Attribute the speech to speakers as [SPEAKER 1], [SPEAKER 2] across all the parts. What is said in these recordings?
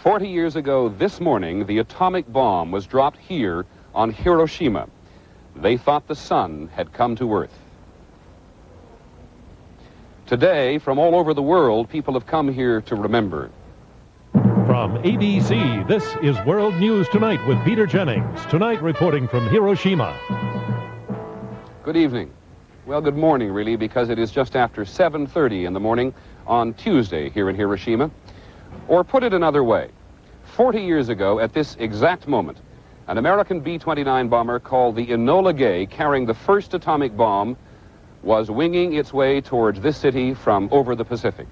[SPEAKER 1] 40 years ago this morning, the atomic bomb was dropped here on Hiroshima. They thought the sun had come to Earth. Today, from all over the world, people have come here to remember.
[SPEAKER 2] From ABC, this is World News Tonight with Peter Jennings. Tonight, reporting from Hiroshima.
[SPEAKER 1] Good evening. Well, good morning, really, because it is just after 7:30 in the morning on Tuesday here in Hiroshima. Or put it another way, 40 years ago, at this exact moment, an American B-29 bomber called the Enola Gay, carrying the first atomic bomb, was winging its way towards this city from over the Pacific.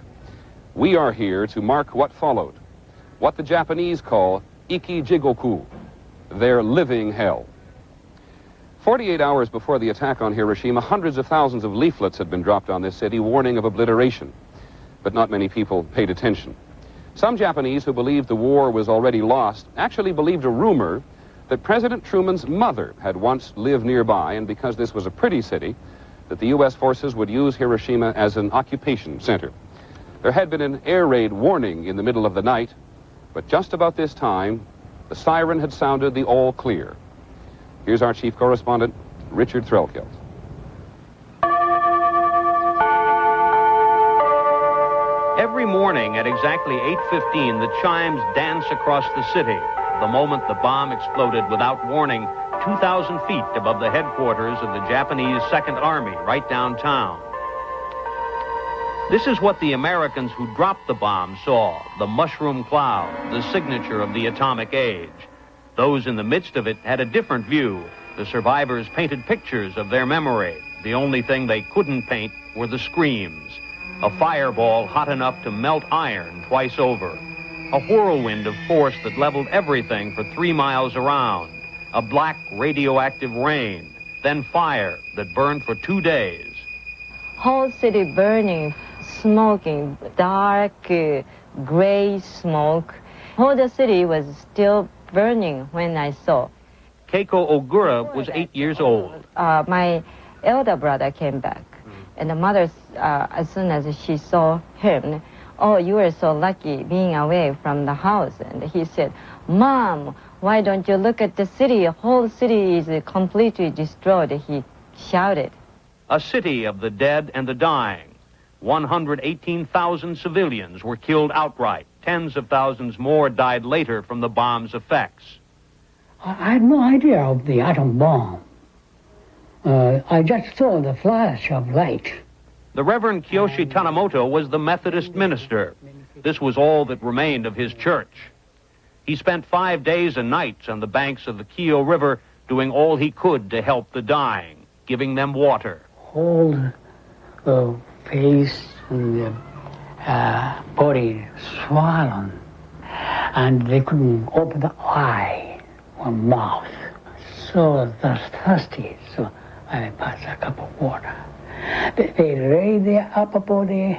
[SPEAKER 1] We are here to mark what followed, what the Japanese call Ikijigoku, their living hell. 48 hours before the attack on Hiroshima, hundreds of thousands of leaflets had been dropped on this city, warning of obliteration. But not many people paid attention. Some Japanese who believed the war was already lost actually believed a rumor that President Truman's mother had once lived nearby, and because this was a pretty city, that the U.S. forces would use Hiroshima as an occupation center. There had been an air raid warning in the middle of the night, but just about this time, the siren had sounded the all clear. Here's our chief correspondent, Richard Threlkeld.
[SPEAKER 3] Every morning at exactly 8:15, the chimes dance across the city. The moment the bomb exploded without warning, 2,000 feet above the headquarters of the Japanese Second Army, right downtown. This is what the Americans who dropped the bomb saw, the mushroom cloud, the signature of the atomic age. Those in the midst of it had a different view. The survivors painted pictures of their memory. The only thing they couldn't paint were the screams. A fireball hot enough to melt iron twice over. A whirlwind of force that leveled everything for 3 miles around. A black radioactive rain. Then fire that burned for 2 days.
[SPEAKER 4] Whole city burning, smoking, dark, gray smoke. Whole the city was still burning when I saw.
[SPEAKER 3] Keiko Ogura was 8 years old.
[SPEAKER 4] My elder brother came back, and the mother, as soon as she saw him, "Oh, you are so lucky being away from the house." And he said, "Mom, why don't you look at the city? The whole city is completely destroyed," he shouted.
[SPEAKER 3] A city of the dead and the dying. 118,000 civilians were killed outright. Tens of thousands more died later from the bomb's effects.
[SPEAKER 5] I had no idea of the atom bomb. I just saw the flash of light.
[SPEAKER 3] The Reverend Kiyoshi Tanemoto was the Methodist minister. This was all that remained of his church. He spent 5 days and nights on the banks of the Kiyo River doing all he could to help the dying, giving them water.
[SPEAKER 5] Whole face and the body swollen, and they couldn't open the eye or mouth. So thirsty, so I passed a cup of water. They lay their upper body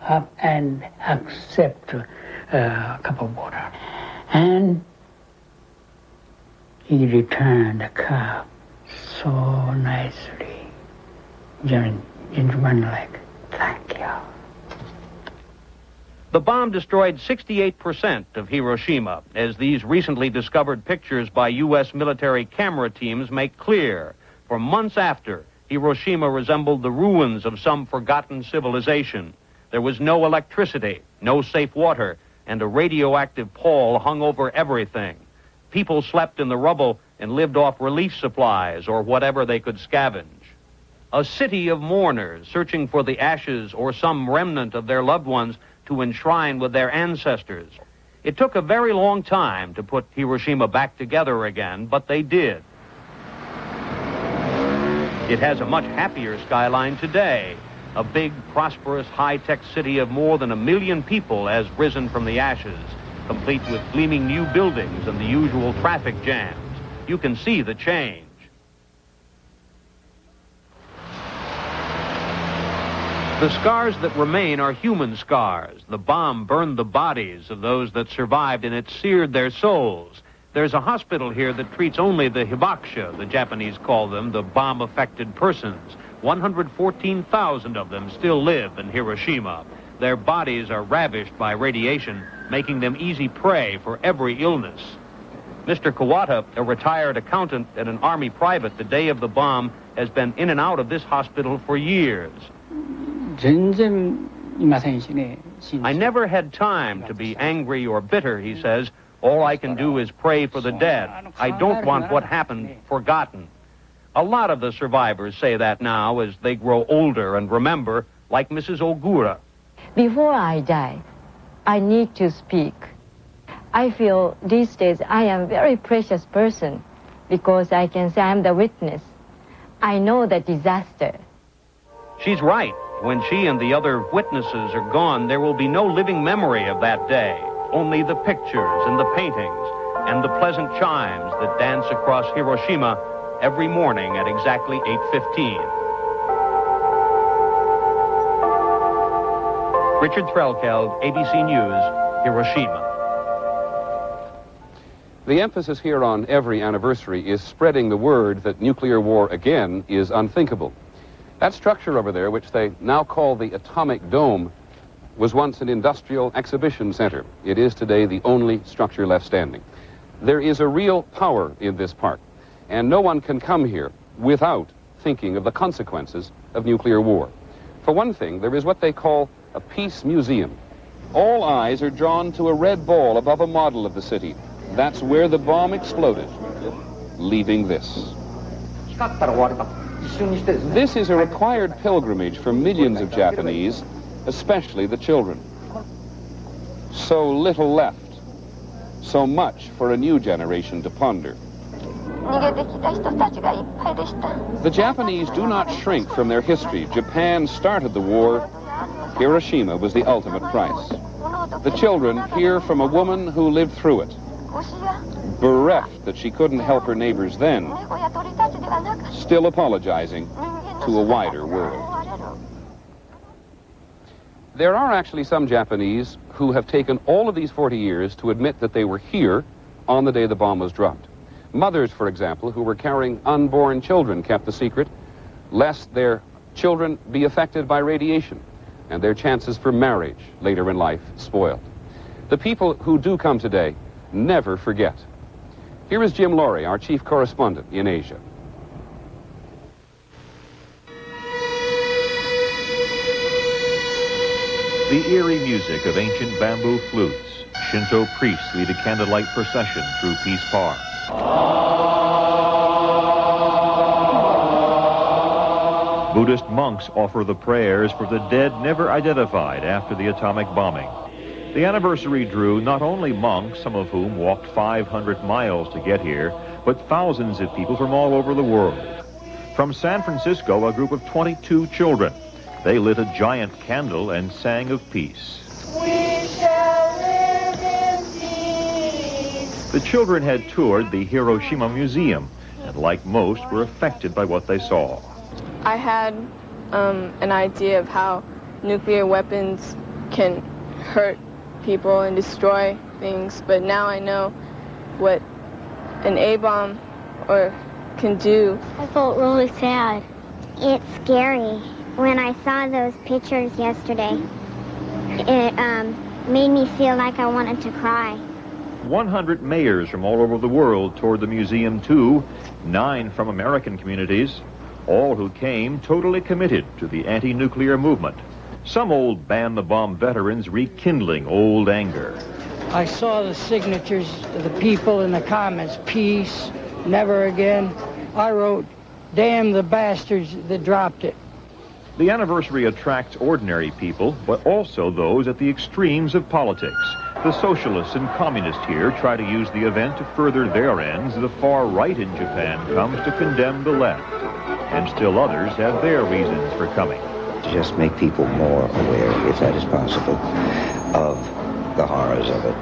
[SPEAKER 5] up and accept a cup of water. And he returned the cup so nicely. Gentleman-like, "Thank you."
[SPEAKER 3] The bomb destroyed 68% of Hiroshima, as these recently discovered pictures by U.S. military camera teams make clear. For months after, Hiroshima resembled the ruins of some forgotten civilization. There was no electricity, no safe water, and a radioactive pall hung over everything. People slept in the rubble and lived off relief supplies or whatever they could scavenge. A city of mourners searching for the ashes or some remnant of their loved ones to enshrine with their ancestors. It took a very long time to put Hiroshima back together again, but they did. It has a much happier skyline today. A big, prosperous, high-tech city of more than 1 million people has risen from the ashes, complete with gleaming new buildings and the usual traffic jams. You can see the change. The scars that remain are human scars. The bomb burned the bodies of those that survived, and it seared their souls. There's a hospital here that treats only the hibakusha, the Japanese call them, the bomb-affected persons. 114,000 of them still live in Hiroshima. Their bodies are ravished by radiation, making them easy prey for every illness. Mr. Kawata, a retired accountant and an Army private the day of the bomb, has been in and out of this hospital for years. I never had time to be angry or bitter, he says. All I can do is pray for the dead. I don't want what happened forgotten. A lot of the survivors say that now as they grow older and remember, like Mrs. Ogura.
[SPEAKER 4] Before I die, I need to speak. I feel these days I am a very precious person because I can say I'm the witness. I know the disaster.
[SPEAKER 3] She's right. When she and the other witnesses are gone, there will be no living memory of that day. Only the pictures and the paintings and the pleasant chimes that dance across Hiroshima every morning at exactly 8:15. Richard Threlkeld, ABC News, Hiroshima.
[SPEAKER 1] The emphasis here on every anniversary is spreading the word that nuclear war again is unthinkable. That structure over there, which they now call the Atomic Dome, was once an industrial exhibition center. It is today the only structure left standing. There is a real power in this park, and no one can come here without thinking of the consequences of nuclear war. For one thing, there is what they call a peace museum. All eyes are drawn to a red ball above a model of the city. That's where the bomb exploded, leaving this. This is a required pilgrimage for millions of Japanese, especially the children. So little left, so much for a new generation to ponder. The Japanese do not shrink from their history. Japan started the war. Hiroshima was the ultimate price. The children hear from a woman who lived through it, bereft that she couldn't help her neighbors then, still apologizing to a wider world. There are actually some Japanese who have taken all of these 40 years to admit that they were here on the day the bomb was dropped. Mothers, for example, who were carrying unborn children kept the secret, lest their children be affected by radiation and their chances for marriage later in life spoiled. The people who do come today never forget. Here is Jim Laurie, our chief correspondent in Asia.
[SPEAKER 6] The eerie music of ancient bamboo flutes. Shinto priests lead a candlelight procession through Peace Park. Buddhist monks offer the prayers for the dead never identified after the atomic bombing. The anniversary drew not only monks, some of whom walked 500 miles to get here, but thousands of people from all over the world. From San Francisco, a group of 22 children. They lit a giant candle and sang of peace. We shall live in peace. The children had toured the Hiroshima Museum, and like most, were affected by what they saw.
[SPEAKER 7] I had an idea of how nuclear weapons can hurt people and destroy things, but now I know what an A-bomb can do.
[SPEAKER 8] I felt really sad. It's scary. When I saw those pictures yesterday, it made me feel like I wanted to cry.
[SPEAKER 6] 100 mayors from all over the world toured the museum too, 9 from American communities, all who came totally committed to the anti-nuclear movement. Some old ban-the-bomb veterans rekindling old anger.
[SPEAKER 5] I saw the signatures of the people in the comments, peace, never again. I wrote, damn the bastards that dropped it.
[SPEAKER 6] The anniversary attracts ordinary people, but also those at the extremes of politics. The socialists and communists here try to use the event to further their ends. The far right in Japan comes to condemn the left. And still others have their reasons for coming.
[SPEAKER 9] To just make people more aware, if that is possible, of the horrors of it,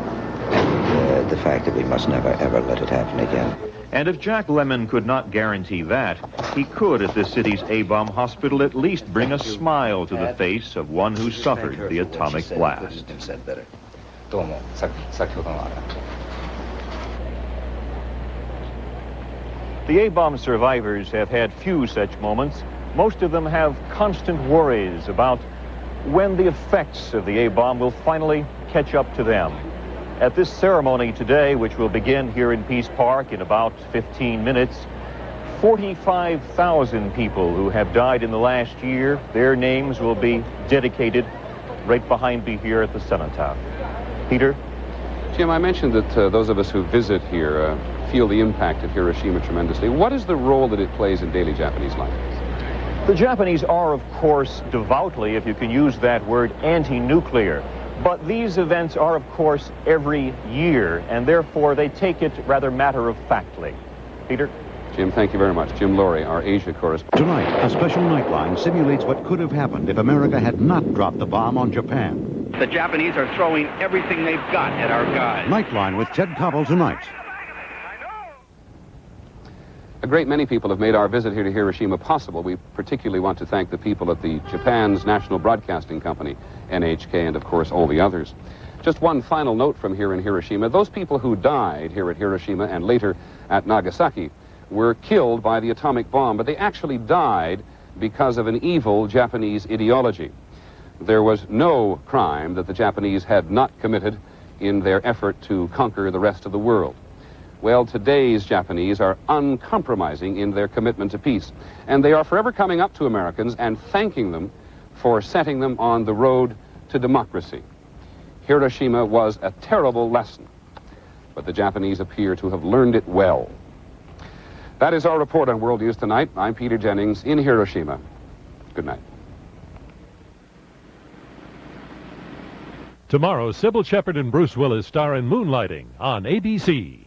[SPEAKER 9] and the fact that we must never, ever let it happen again.
[SPEAKER 6] And if Jack Lemmon could not guarantee that, he could at the city's A-bomb hospital at least bring a smile to the face of one who suffered the atomic blast. The A-bomb survivors have had few such moments. Most of them have constant worries about when the effects of the A-bomb will finally catch up to them. At this ceremony today, which will begin here in Peace Park in about 15 minutes, 45,000 people who have died in the last year, their names will be dedicated right behind me here at the cenotaph. Peter?
[SPEAKER 1] Jim, I mentioned that those of us who visit here feel the impact of Hiroshima tremendously. What is the role that it plays in daily Japanese life?
[SPEAKER 6] The Japanese are, of course, devoutly, if you can use that word, anti-nuclear. But these events are, of course, every year, and therefore they take it rather matter-of-factly. Peter?
[SPEAKER 1] Jim, thank you very much. Jim Laurie, our Asia correspondent.
[SPEAKER 10] Tonight, a special Nightline simulates what could have happened if America had not dropped the bomb on Japan.
[SPEAKER 11] The Japanese are throwing everything they've got at our guys.
[SPEAKER 10] Nightline with Ted Koppel tonight.
[SPEAKER 1] A great many people have made our visit here to Hiroshima possible. We particularly want to thank the people at the Japan's National Broadcasting Company, NHK, and of course all the others. Just one final note from here in Hiroshima. Those people who died here at Hiroshima and later at Nagasaki were killed by the atomic bomb, but they actually died because of an evil Japanese ideology. There was no crime that the Japanese had not committed in their effort to conquer the rest of the world. Well, today's Japanese are uncompromising in their commitment to peace, and they are forever coming up to Americans and thanking them for setting them on the road to democracy. Hiroshima was a terrible lesson, but the Japanese appear to have learned it well. That is our report on World News Tonight. I'm Peter Jennings in Hiroshima. Good night.
[SPEAKER 2] Tomorrow, Sybil Shepherd and Bruce Willis star in Moonlighting on ABC.